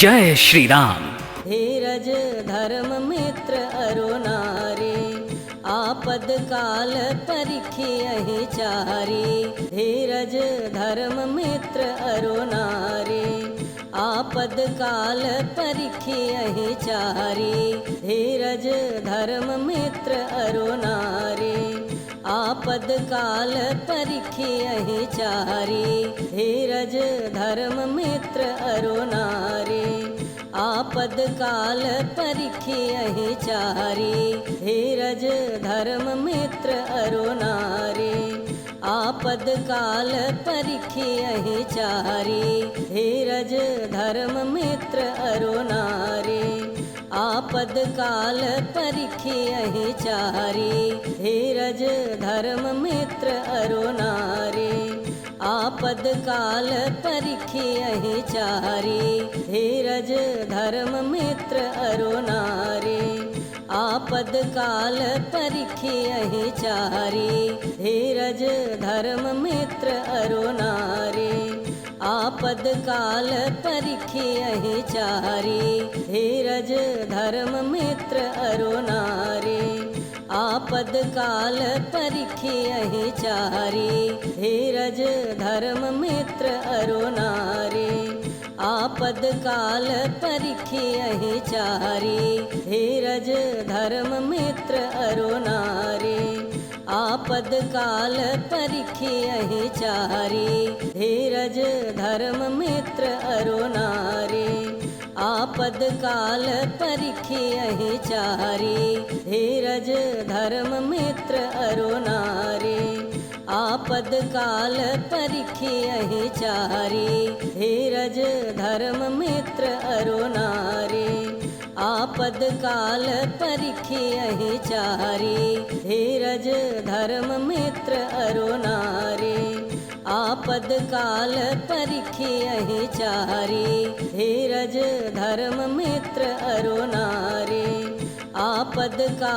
जय श्री राम। धीरज धर्म मित्र अरो नारी, आपद काल परिखियहि चारी। धीरज धर्म मित्र अरो नारी, आपद काल परिखियहि चारी। धीरज धर्म मित्र अरो नारी, आपद काल परिखियहि चारी। धीरज धर्म मित्र अरो नारी, आपद काल परिखियहि चारी। धीरज धर्म मित्र अरो नारी, आपद काल परिखियहि चारी। धीरज धर्म मित्र अरो नारी, आपद काल परिखियहि चारी। धीरज धर्म मित्र अरो नारी, आपद काल परिखियहि चारी। धीरज धर्म मित्र अरो नारी, आपद काल परिखियहि चारी। धीरज धर्म मित्र अरो नारी, आपद काल परिखियहि चारी। धीरज धर्म मित्र अरो नारी, आपद काल परिखियहि चारी। धीरज धर्म मित्र अरो नारी, आपद काल परिखियहि चारी। धीरज धर्म मित्र अरो नारी, आपद काल परिखियहि चारी। धीरज धर्म मित्र अरो नारी, आपद काल परिखियहि चारी। धीरज धर्म मित्र अरो नारी, आपद काल परिखियहि चारी। धीरज धर्म मित्र अरो नारी, आपद काल परिखियहि चारी। धीरज धर्म मित्र अरो नारी, आपद काल परिखियहि चारी। धीरज धर्म मित्र अरो नारी, आपद काल परिखियहि चारी। धीरज धर्म मित्र अरो नारी, आपद काल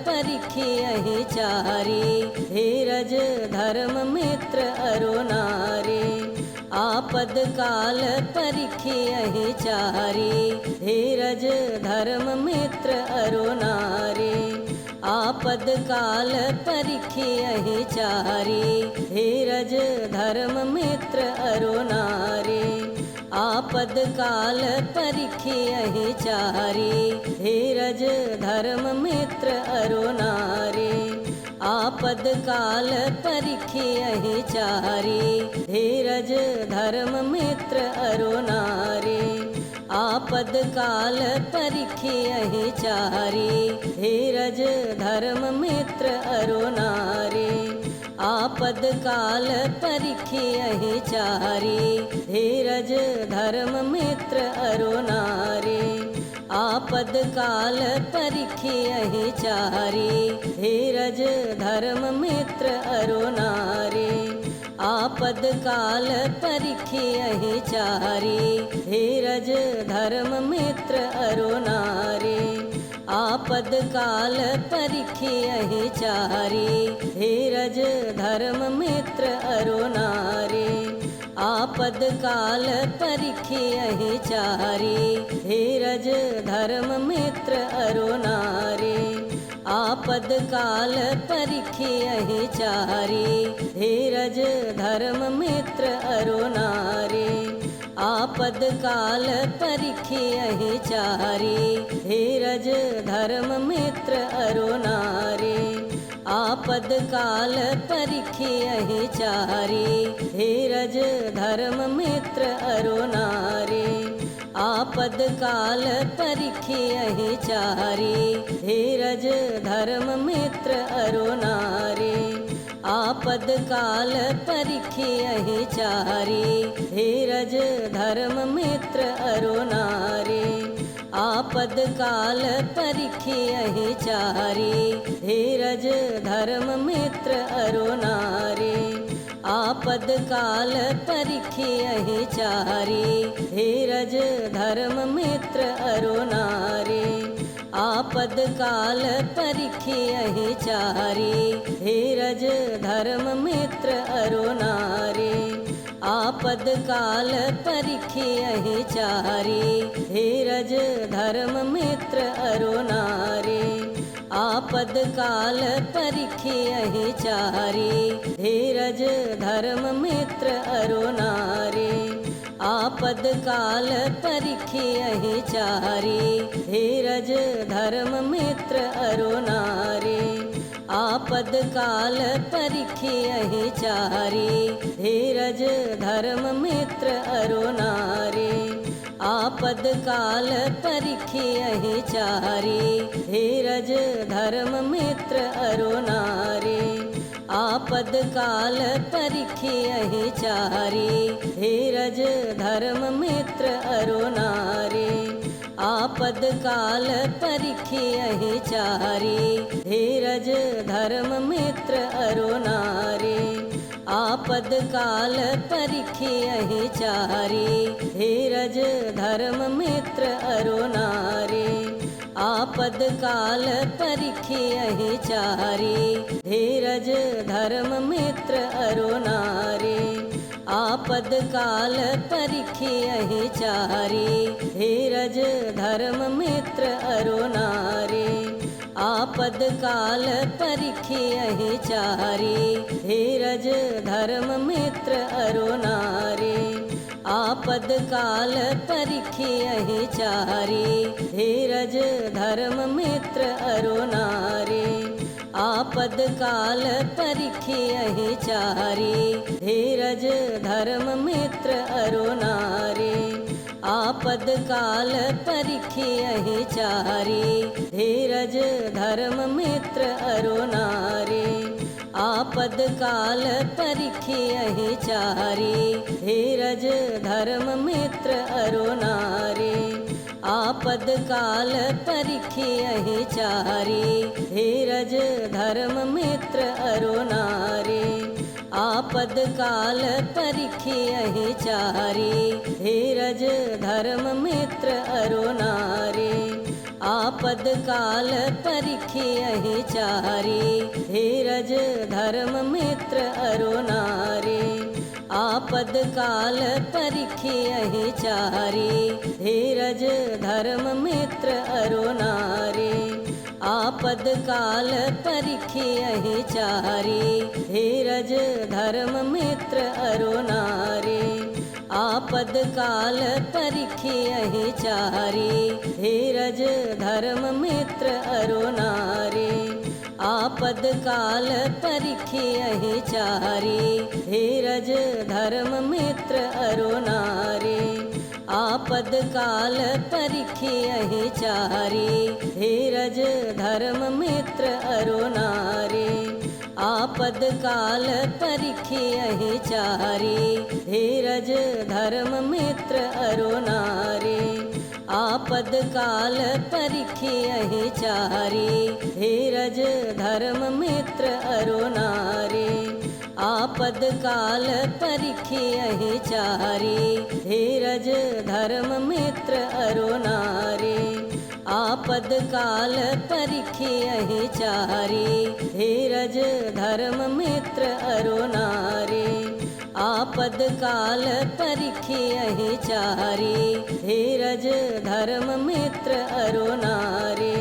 परिखियहि चारी। धीरज धर्म मित्र अरो नारी, आपद काल परिखियहि चारी। धीरज धर्म मित्र अरो नारी, आपद काल परिखियहि चारी। धीरज धर्म मित्र अरो नारी, आपद काल परिखियहि चारी। धीरज धर्म मित्र अरो नारी, आपद काल परिखियहि चारी। धीरज धर्म मित्र अरो नारी, आपद काल परिखियहि चारी। धीरज धर्म मित्र अरो नारी, आपद काल परिखियहि चारी। धीरज धर्म मित्र अरो नारी, आपद काल परिखियहि चारी। धीरज धर्म मित्र अरो नारी, आपद काल परिखियहि चारी। धीरज धर्म मित्र अरो नारी, आपद काल परिखियहि चारी। धीरज धर्म मित्र अरो नारी, आपद काल परिखियहि चारी। धीरज धर्म मित्र अरो नारी, आपद काल परिखियहि चारी। धीरज धर्म मित्र अरो नारी, आपद काल परिखियहि चारी। धीरज धर्म मित्र अरो नारी, आपद काल परिखियहि चारी। धीरज धर्म मित्र अरो नारी, आपद काल परिखियहि चारी। धीरज धर्म मित्र अरो नारी, आपद काल परिखियहि चारी। धीरज धर्म मित्र अरो नारी, आपद काल परिखियहि चारी। धीरज धर्म मित्र अरो नारी, आपद काल परिखियहि चारी। धीरज धर्म मित्र अरो नारी, आपद काल परिखियहि चारी, धीरज धर्म मित्र अरो नारी। आपद काल परिखियहि चारी, धीरज धर्म मित्र अरो नारी। आपद काल परिखियहि चारी, धीरज धर्म मित्र अरो नारी। आपद काल परिखियहि चारी, धीरज धर्म मित्र अरो नारी। आपद काल परिखियहि चारी, धीरज धर्म मित्र अरो नारी। आपद काल परिखियहि चारी, धीरज धर्म मित्र अरो नारी। आपद काल परिखियहि चारी, धीरज धर्म मित्र अरो नारी। आपद काल परिखियहि चारी, धीरज धर्म मित्र अरो नारी। आपद काल परिखियहि चारी, धीरज धर्म मित्र अरो नारी। आपद काल परिखियहि चारी, धीरज धर्म मित्र अरो नारी। आपद काल परिखियहि चारी, धीरज धर्म मित्र अरो नारी। आपद काल परिखियहि चारी, धीरज धर्म मित्र अरो नारी। आपद काल परिखियहि चारी, धीरज धर्म मित्र अरो नारी। आपद काल परिखियहि चारी, धीरज धर्म मित्र अरो नारी। आपद काल परिखियहि चारी, धीरज धर्म मित्र अरो नारी। आपद काल परिखियहि चारी, धीरज धर्म मित्र अरो नारी। आपद काल परिखियहि चारी, धीरज धर्म मित्र अरो नारी। आपद काल परिखियहि चारी, धीरज धर्म मित्र अरो नारी। आपद काल परिखियहि चारी, धीरज धर्म मित्र अरो नारी। आपद काल परिखियहि चारी, धीरज धर्म मित्र अरो नारी। आपद काल परिखियहि चारी, धीरज धर्म मित्र अरो नारी। आपद काल परिखियहि चारी, धीरज धर्म मित्र अरो नारी। आपद काल परिखियहि चारी, धीरज धर्म मित्र अरो नारी। आपद काल परिखियहि चारी, धीरज धर्म मित्र अरो नारी। आपद काल परिखियहि चारी, धीरज धर्म मित्र अरो नारी। आपद काल परिखियहि चारी, धीरज धर्म मित्र अरो नारी। आपद काल परिखियहि चारी, धीरज धर्म मित्र अरो नारी। आपद काल परिखियहि चारी, धीरज धर्म मित्र अरो नारी।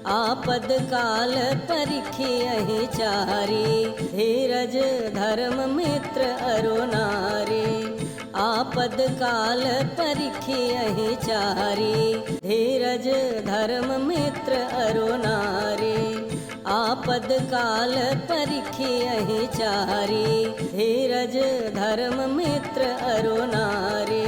आपद काल परिखियहि चारी, धीरज धर्म मित्र अरो नारी। आपद काल परिखियहि चारी, धीरज धर्म मित्र अरो नारी। आपद काल परिखियहि चारी, धीरज धर्म मित्र अरो नारी।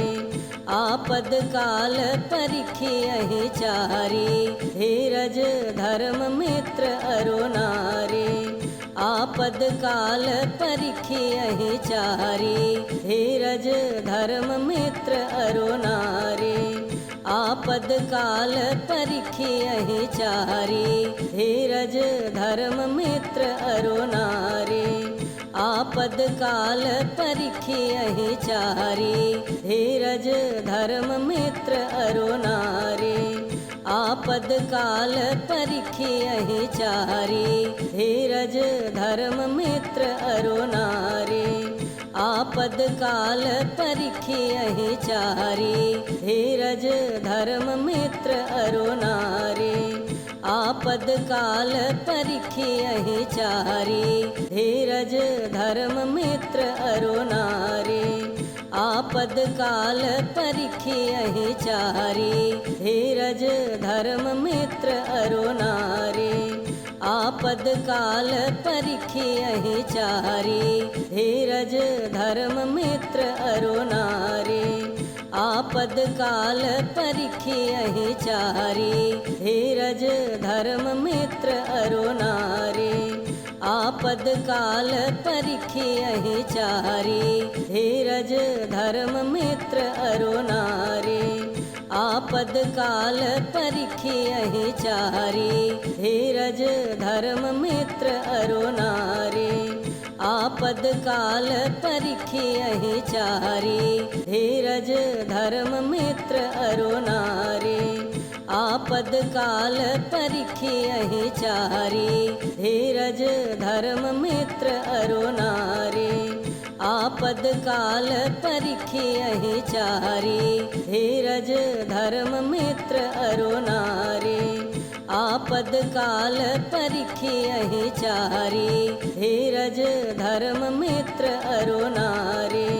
आपद काल परिखियहि चारी, धीरज धर्म मित्र अरो नारी। आपद काल परिखियहि चारी, धीरज धर्म मित्र अरो नारी। आपद काल परिखियहि चारी, धीरज धर्म मित्र अरो नारी। आपद काल परिखियहि चारी, धीरज धर्म मित्र अरो नारी। आपद काल परिखियहि चारी, धीरज धर्म मित्र अरो नारी। आपद काल परिखियहि चारि, धीरज धर्म मित्र अरो नारी। आपद काल परिखियहि चारि, धीरज धर्म मित्र अरो नारी। आपद काल परिखियहि चारि, धीरज धर्म मित्र अरो नारी। आपद काल परिखियहि चारि, धीरज धर्म मित्र अरो नारी। आपद काल परिखियहि चारि, धीरज धर्म मित्र अरो नारी। आपद काल परिखियहि चारि, धीरज धर्म मित्र अरो नारी। आपद काल परिखियहि चारि, धीरज धर्म मित्र अरो नारी। आपद काल परिखियहि चारि, धीरज धर्म मित्र अरो नारी। आपद काल परिखियहि चारि, धीरज धर्म मित्र अरो नारी। आपद काल परिखियहि चारि, धीरज धर्म मित्र अरो नारी। आपद काल परिखियहि चारि, धीरज धर्म मित्र अरो नारी।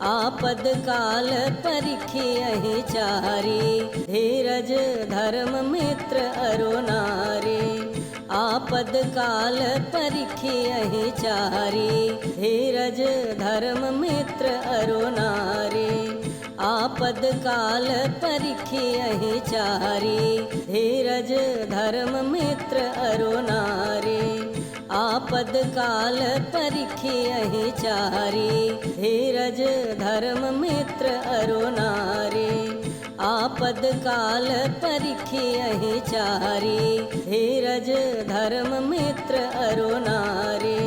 आपद काल परिखियहि चारि, धीरज धर्म मित्र अरो नारी। आपद काल परिखियहि चारि, धीरज धर्म मित्र अरो नारी। आपद काल परिखियहि चारि, धीरज धर्म मित्र अरो नारी। आपद काल परिखियहि चारि, धीरज धर्म मित्र अरो नारी। आपद काल परिखियहि चारि, धीरज धर्म मित्र अरो नारी। आपद काल परिखियहि चारि, धीरज धर्म मित्र अरो नारी।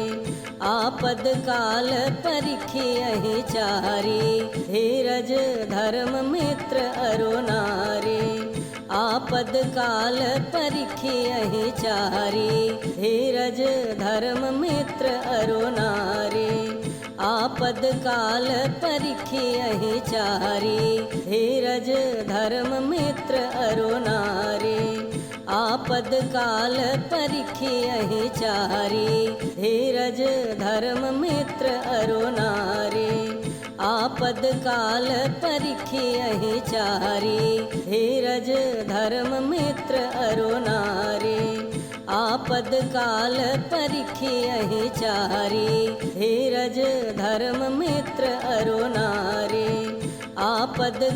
आपद काल परिखियहि चारि, धीरज धर्म मित्र अरो नारी। आपद काल परिखियहि चारि, धीरज धर्म मित्र अरो नारी। आपद काल परिखियहि चारि, धीरज धर्म मित्र अरो नारी। आपद काल परिखियहि चारि, धीरज धर्म मित्र अरो नारी। आपद काल परिखियहि चारि, धीरज धर्म मित्र अरो नारी। आपद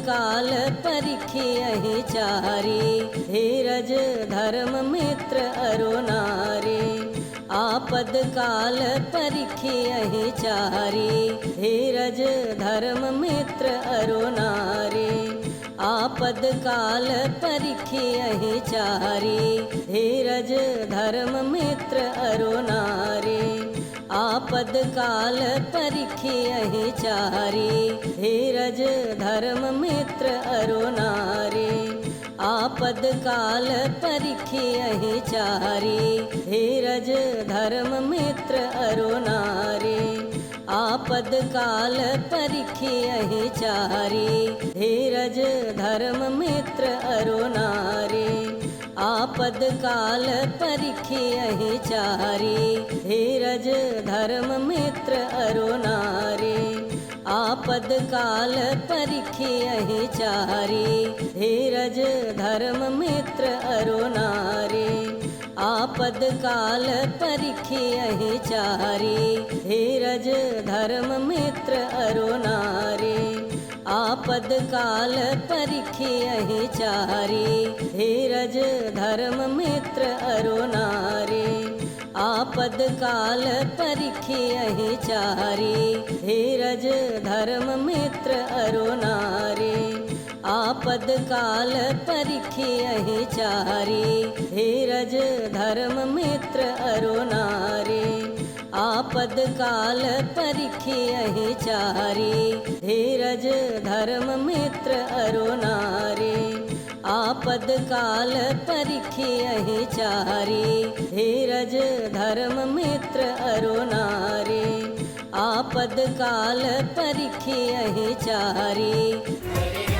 काल परिखियहि चारि, धीरज धर्म मित्र अरो नारी। आपद काल परिखियहि चारि, धीरज धर्म मित्र अरो नारी। आपद काल परिखियहि चारि, धीरज धर्म मित्र अरो नारी। आपद काल परिखियहि चारि, धीरज धर्म मित्र अरो नारी। आपद काल परिखियहि चारि, धीरज धर्म मित्र अरो नारी। आपद काल परिखियहि चारि, धीरज धर्म मित्र अरो नारी। आपद काल परिखियहि चारि, धीरज धर्म मित्र अरो नारी। आपद काल परिखियहि चारि, धीरज धर्म मित्र अरो नारी। आपद काल परिखियहि चारि, धीरज धर्म मित्र अरो नारी। आपद काल परिखियहि चारि, धीरज धर्म मित्र अरो नारी। आपद काल परिखियहि चारि, धीरज धर्म मित्र अरो नारी। आपद काल परिखियहि चारि, धीरज धर्म मित्र अरो नारी। आपद काल परिखियहि चारि, धीरज धर्म मित्र अरो नारी। आपद काल परिखियहि चारि, धीरज धर्म मित्र अरो नारी। आपद काल परिखियहि चारी।